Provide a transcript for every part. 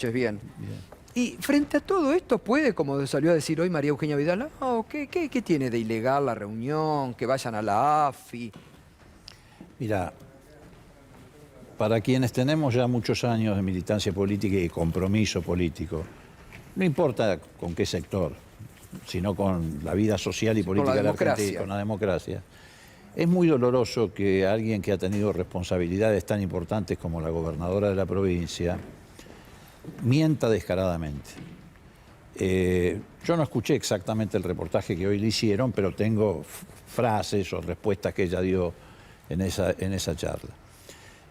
noches, bien. Bien. Y frente a todo esto, ¿puede, como salió a decir hoy María Eugenia Vidal, no, ¿qué tiene de ilegal la reunión? Que vayan a la AFI. Mira, para quienes tenemos ya muchos años de militancia política y compromiso político, no importa con qué sector, sino con la vida social y política de la Argentina, con la democracia, es muy doloroso que alguien que ha tenido responsabilidades tan importantes como la gobernadora de la provincia mienta descaradamente. Yo no escuché exactamente el reportaje que hoy le hicieron, pero tengo frases o respuestas que ella dio en esa charla.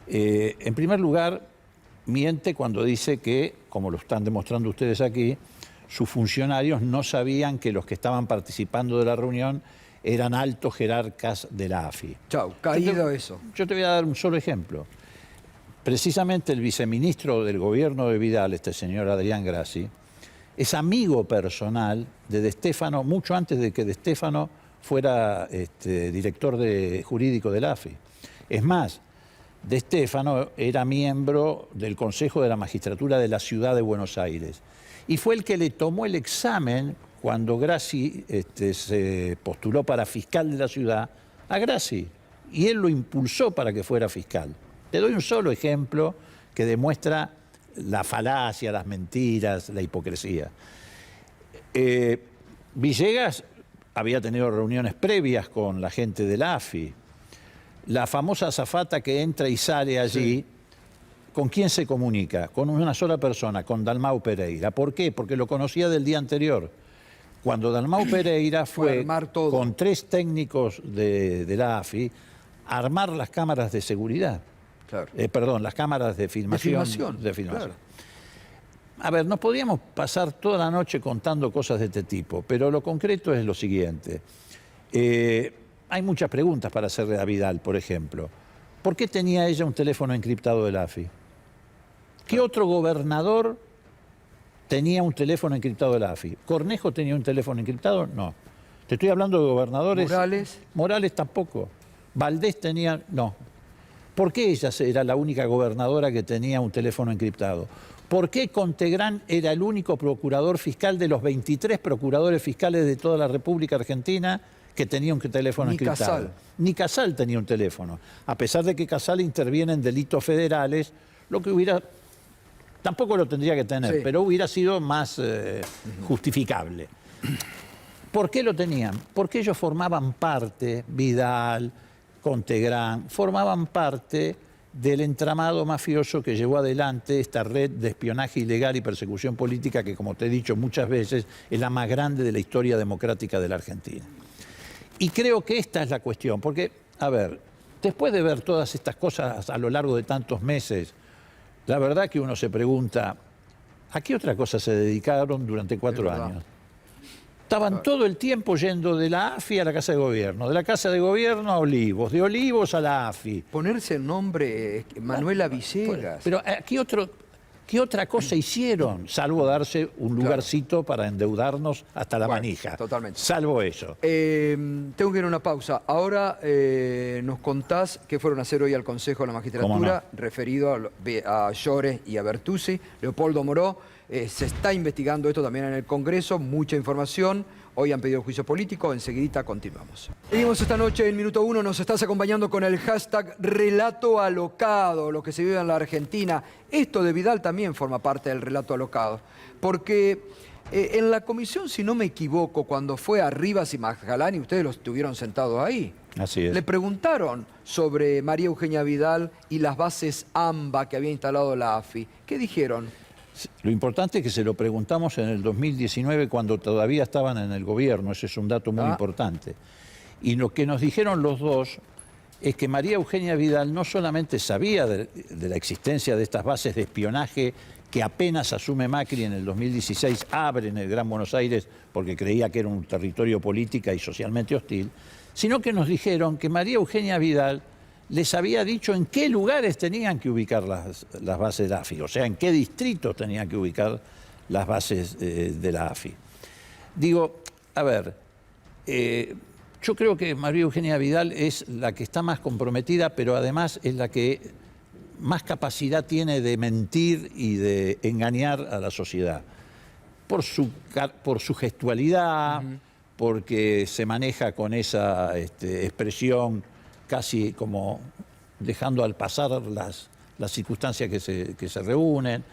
En primer lugar, miente cuando dice que, como lo están demostrando ustedes aquí, sus funcionarios no sabían que los que estaban participando de la reunión eran altos jerarcas de la AFI. Chau, caído eso. Yo te voy a dar un solo ejemplo. Precisamente el viceministro del gobierno de Vidal, este señor Adrián Grassi, es amigo personal de De Stefano mucho antes de que De Stefano fuera director jurídico de la AFI. Es más, De Stefano era miembro del Consejo de la Magistratura de la Ciudad de Buenos Aires y fue el que le tomó el examen cuando Grassi se postuló para fiscal de la ciudad a Grassi, y él lo impulsó para que fuera fiscal. Te doy un solo ejemplo que demuestra la falacia, las mentiras, la hipocresía. Villegas había tenido reuniones previas con la gente de la AFI. La famosa azafata que entra y sale allí, sí. ¿Con quién se comunica? Con una sola persona, con Dalmau Pereira. ¿Por qué? Porque lo conocía del día anterior. Cuando Dalmau Pereira fue con 3 técnicos de la AFI a armar las cámaras de seguridad. Claro. Perdón, las cámaras de filmación. Claro. A ver, nos podríamos pasar toda la noche contando cosas de este tipo, pero lo concreto es lo siguiente. Hay muchas preguntas para hacerle a Vidal, por ejemplo. ¿Por qué tenía ella un teléfono encriptado de la AFI? ¿Qué otro gobernador tenía un teléfono encriptado de la AFI? ¿Cornejo tenía un teléfono encriptado? No. Te estoy hablando de gobernadores. ¿Morales? Morales tampoco. ¿Valdés tenía? No. ¿Por qué ella era la única gobernadora que tenía un teléfono encriptado? ¿Por qué Contegrán era el único procurador fiscal de los 23 procuradores fiscales de toda la República Argentina que tenía un teléfono encriptado? Casal. Ni Casal tenía un teléfono. A pesar de que Casal interviene en delitos federales, lo que hubiera... Tampoco lo tendría que tener, sí, pero hubiera sido más justificable. ¿Por qué lo tenían? Porque ellos formaban parte, Vidal, Contegrán, formaban parte del entramado mafioso que llevó adelante esta red de espionaje ilegal y persecución política que, como te he dicho muchas veces, es la más grande de la historia democrática de la Argentina. Y creo que esta es la cuestión, porque, a ver, después de ver todas estas cosas a lo largo de tantos meses, la verdad que uno se pregunta, ¿a qué otra cosa se dedicaron durante 4 años? Estaban todo el tiempo yendo de la AFI a la Casa de Gobierno, de la Casa de Gobierno a Olivos, de Olivos a la AFI. Ponerse el nombre Manuela Villegas. Pero ¿qué otra cosa hicieron? Salvo darse un lugarcito para endeudarnos hasta la manija. Totalmente. Salvo eso. Tengo que ir a una pausa. Ahora nos contás qué fueron a hacer hoy al Consejo de la Magistratura, referido a Llores y a Bertuzzi. Leopoldo Moró, se está investigando esto también en el Congreso, mucha información. Hoy han pedido juicio político, enseguidita continuamos. Seguimos esta noche en Minuto 1, nos estás acompañando con el hashtag relato alocado, lo que se vive en la Argentina. Esto de Vidal también forma parte del relato alocado, porque en la comisión, si no me equivoco, cuando fue a Rivas y Magdalani, ustedes los tuvieron sentados ahí. Así es. Le preguntaron sobre María Eugenia Vidal y las bases AMBA que había instalado la AFI. ¿Qué dijeron? Lo importante es que se lo preguntamos en el 2019 cuando todavía estaban en el gobierno, ese es un dato muy importante. Y lo que nos dijeron los dos es que María Eugenia Vidal no solamente sabía de la existencia de estas bases de espionaje que apenas asume Macri en el 2016, abre en el Gran Buenos Aires porque creía que era un territorio política y socialmente hostil, sino que nos dijeron que María Eugenia Vidal les había dicho en qué lugares tenían que ubicar las bases de la AFI, o sea, en qué distritos tenían que ubicar las bases de la AFI. Digo, a ver, yo creo que María Eugenia Vidal es la que está más comprometida, pero además es la que más capacidad tiene de mentir y de engañar a la sociedad. Por su gestualidad, porque se maneja con esa expresión casi como dejando al pasar las circunstancias que se reúnen.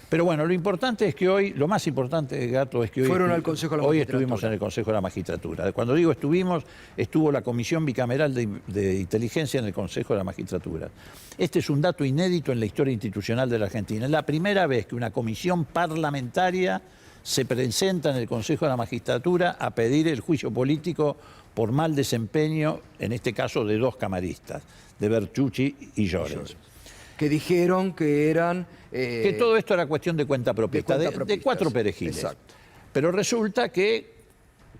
Pero bueno, lo importante es que hoy, lo más importante, Gato, es que hoy estuvimos en el Consejo de la Magistratura. Cuando digo estuvimos, estuvo la Comisión Bicameral de Inteligencia en el Consejo de la Magistratura. Este es un dato inédito en la historia institucional de la Argentina. Es la primera vez que una comisión parlamentaria se presenta en el Consejo de la Magistratura a pedir el juicio político por mal desempeño, en este caso de 2 camaristas, de Bertucci y Llorens. Que dijeron que eran... que todo esto era cuestión de cuenta propista, de 4 perejiles. Exacto. Pero resulta que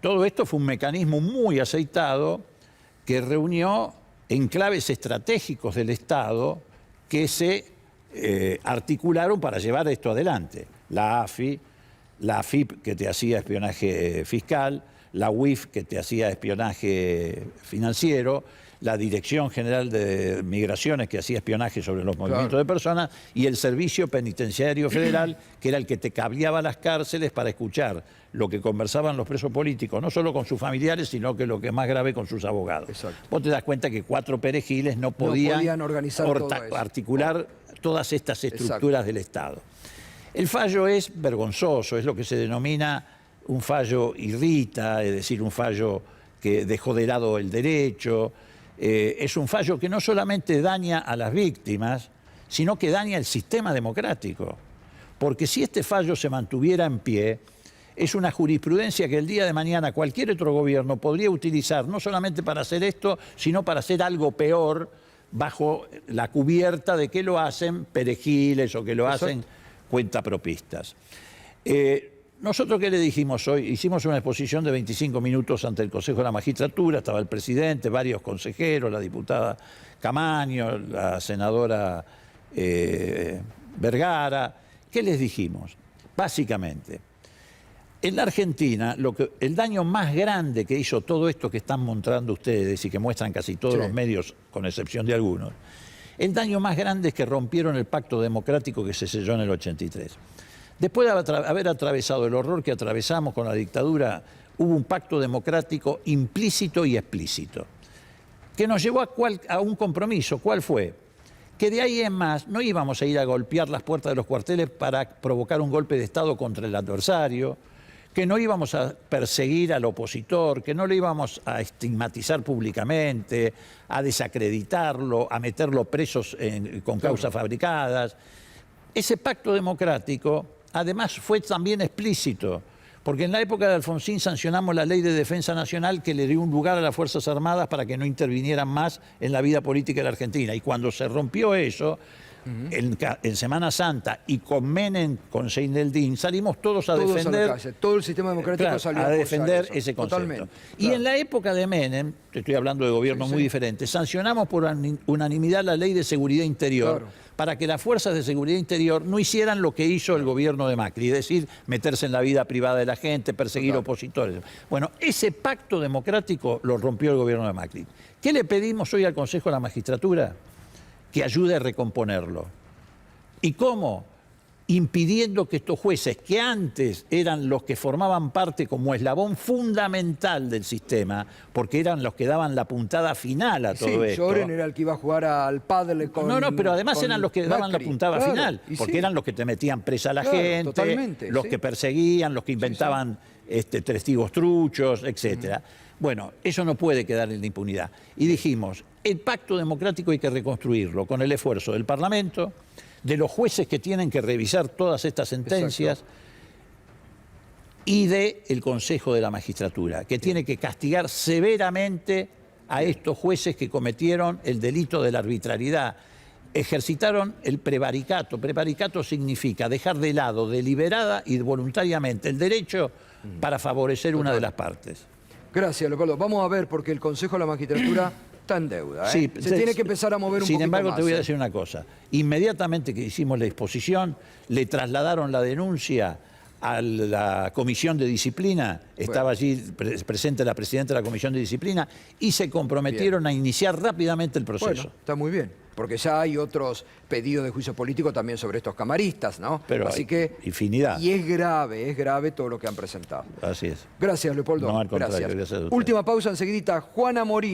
todo esto fue un mecanismo muy aceitado que reunió enclaves estratégicos del Estado que se articularon para llevar esto adelante. La AFI, la AFIP, que te hacía espionaje fiscal, la UIF, que te hacía espionaje financiero, la Dirección General de Migraciones, que hacía espionaje sobre los movimientos de personas, y el Servicio Penitenciario Federal, que era el que te cableaba las cárceles para escuchar lo que conversaban los presos políticos, no solo con sus familiares, sino que lo que es más grave, con sus abogados. Exacto. Vos te das cuenta que 4 perejiles no podían articular todas estas estructuras del Estado. El fallo es vergonzoso, es lo que se denomina un fallo irrita, es decir, un fallo que dejó de lado el derecho. Es un fallo que no solamente daña a las víctimas, sino que daña el sistema democrático. Porque si este fallo se mantuviera en pie, es una jurisprudencia que el día de mañana cualquier otro gobierno podría utilizar, no solamente para hacer esto, sino para hacer algo peor, bajo la cubierta de que lo hacen perejiles o que lo hacen cuentapropistas. Nosotros, ¿qué le dijimos hoy? Hicimos una exposición de 25 minutos ante el Consejo de la Magistratura, estaba el presidente, varios consejeros, la diputada Camaño, la senadora Vergara. ¿Qué les dijimos? Básicamente, en la Argentina, el daño más grande que hizo todo esto que están mostrando ustedes y que muestran casi todos los medios, con excepción de algunos, el daño más grande es que rompieron el pacto democrático que se selló en el 83. Después de haber atravesado el horror que atravesamos con la dictadura, hubo un pacto democrático implícito y explícito, que nos llevó a un compromiso. ¿Cuál fue? Que de ahí en más no íbamos a ir a golpear las puertas de los cuarteles para provocar un golpe de Estado contra el adversario, que no íbamos a perseguir al opositor, que no lo íbamos a estigmatizar públicamente, a desacreditarlo, a meterlo presos con causas fabricadas. Ese pacto democrático, además, fue también explícito, porque en la época de Alfonsín sancionamos la Ley de Defensa Nacional que le dio un lugar a las Fuerzas Armadas para que no intervinieran más en la vida política de la Argentina. Y cuando se rompió eso, en Semana Santa y con Menem, con Seyneldin, salimos todos a defender... A la calle. Todo el sistema democrático salió a defender ese concepto. Totalmente. Y en la época de Menem, te estoy hablando de gobiernos muy diferentes, sancionamos por unanimidad la Ley de Seguridad Interior para que las fuerzas de seguridad interior no hicieran lo que hizo el gobierno de Macri, es decir, meterse en la vida privada de la gente, perseguir opositores. Bueno, ese pacto democrático lo rompió el gobierno de Macri. ¿Qué le pedimos hoy al Consejo de la Magistratura? Que ayude a recomponerlo. ¿Y cómo? Impidiendo que estos jueces, que antes eran los que formaban parte como eslabón fundamental del sistema, porque eran los que daban la puntada final a todo esto. Llorens era el que iba a jugar al pádel con... No, pero además eran los que daban la puntada final, porque eran los que te metían presa a la gente, los que perseguían, los que inventaban testigos truchos, etc. Bueno, eso no puede quedar en la impunidad. Y dijimos, el pacto democrático hay que reconstruirlo con el esfuerzo del Parlamento, de los jueces que tienen que revisar todas estas sentencias y del Consejo de la Magistratura, que tiene que castigar severamente a estos jueces que cometieron el delito de la arbitrariedad. Ejercitaron el prevaricato. Prevaricato significa dejar de lado deliberada y voluntariamente el derecho para favorecer una de las partes. Gracias, Leopoldo. Vamos a ver, porque el Consejo de la Magistratura está en deuda. Se tiene que empezar a mover un poquito más. Sin embargo, te voy a decir una cosa. Inmediatamente que hicimos la exposición, le trasladaron la denuncia a la Comisión de Disciplina, estaba allí presente la presidenta de la Comisión de Disciplina, y se comprometieron a iniciar rápidamente el proceso. Bueno, está muy bien, porque ya hay otros pedidos de juicio político también sobre estos camaristas, ¿no? Pero así hay que infinidad. Y es grave todo lo que han presentado. Así es. Gracias, Leopoldo. No, al contrario, gracias a usted. Última pausa, enseguidita, Juana Morín.